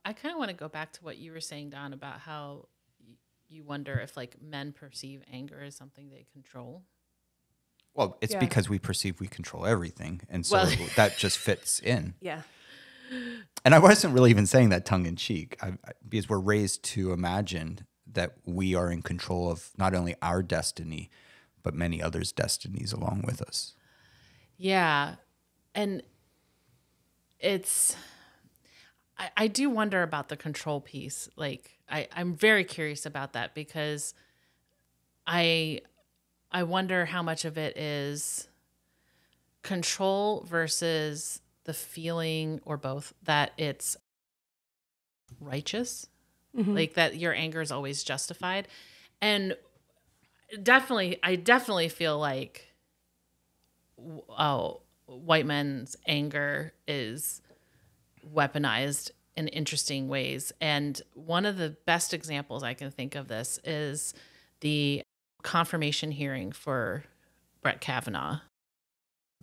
I kind of want to go back to what you were saying, Don, about how you wonder if like men perceive anger as something they control. Well, it's because we perceive we control everything. And so that just fits in. Yeah. And I wasn't really even saying that tongue in cheek because we're raised to imagine that we are in control of not only our destiny, but many others' destinies along with us. Yeah. And I do wonder about the control piece. Like, I'm very curious about that because I wonder how much of it is control versus the feeling, or both, that it's righteous, like that your anger is always justified. And I definitely feel like white men's anger is weaponized in interesting ways. And one of the best examples I can think of this is the confirmation hearing for Brett Kavanaugh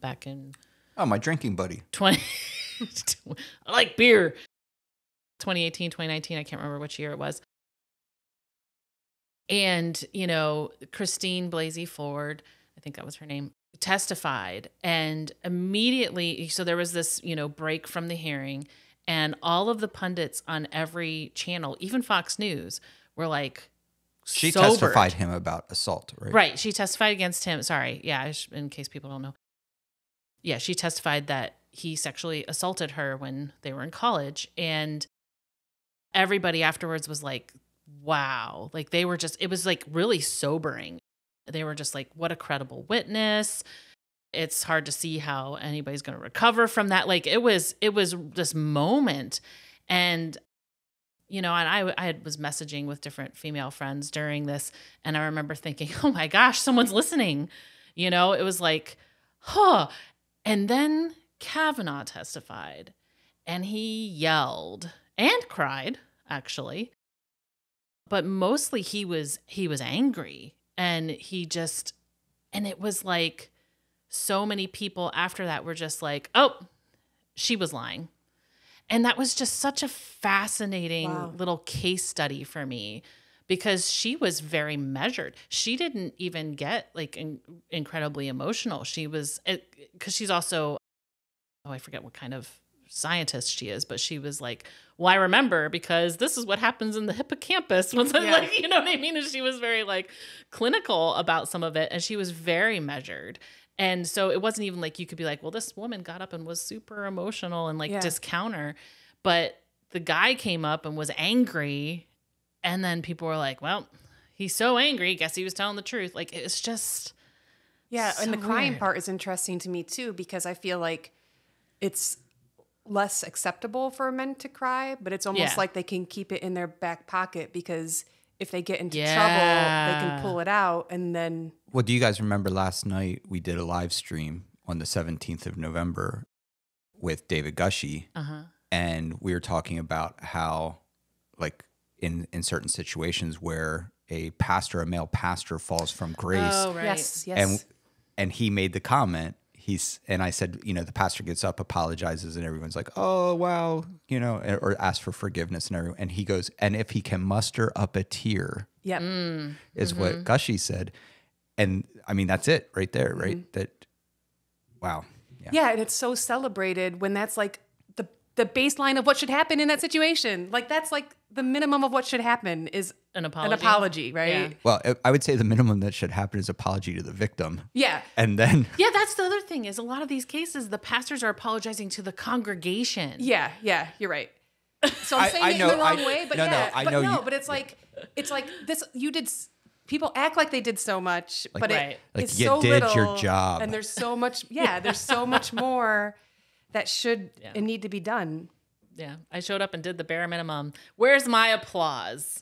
back in my drinking buddy. I like beer. 2018, 2019, I can't remember which year it was. And, Christine Blasey Ford, I think that was her name, testified. And immediately, so there was this, break from the hearing, and all of the pundits on every channel, even Fox News, were like, she sobered. Testified him about assault, right? Right. She testified against him. Sorry. Yeah. In case people don't know. Yeah. She testified that he sexually assaulted her when they were in college. And everybody afterwards was like, wow. Like it was like really sobering. They were just like, what a credible witness. It's hard to see how anybody's going to recover from that. Like it was this moment. And, and I was messaging with different female friends during this. And I remember thinking, oh my gosh, someone's listening. It was like, huh. And then Kavanaugh testified, and he yelled and cried, actually. But mostly he was angry, and it was like so many people after that were just like, oh, she was lying. And that was just such a fascinating little case study for me, because she was very measured. She didn't even get like incredibly emotional. She was, because she's also, I forget what kind of scientist she is, but she was like, well, I remember because this is what happens in the hippocampus. Like, you know what I mean? And she was very like clinical about some of it. And she was very measured. And so it wasn't even like you could be like, well, this woman got up and was super emotional and like discount her. But the guy came up and was angry. And then people were like, well, he's so angry. Guess he was telling the truth. Like, it's just. Yeah. So and the crying weird. part is interesting to me too, because I feel like it's less acceptable for men to cry, but it's almost like they can keep it in their back pocket, because if they get into trouble, they can pull it out. And then. Well, do you guys remember last night we did a live stream on the 17th of November with David Gushy. And we were talking about how, like, in certain situations where a male pastor falls from grace. Oh, right. Yes. And he made the comment, and I said, the pastor gets up, apologizes, and everyone's like, oh, wow, or asks for forgiveness, and he goes, and if he can muster up a tear, is what Gushy said. And I mean, that's it right there, right? That, wow. Yeah, and it's so celebrated when that's like the baseline of what should happen in that situation. Like, that's like the minimum of what should happen is an apology. An apology, right? Yeah. Well, I would say the minimum that should happen is apology to the victim. Yeah. And then. Yeah, that's the other thing, is a lot of these cases, the pastors are apologizing to the congregation. Yeah, you're right. So I'm saying it in the wrong way, but but it's like this, people act like they did so much, but it's you so did little, your job. And there's so much, there's so much more that should and need to be done. Yeah, I showed up and did the bare minimum. Where's my applause?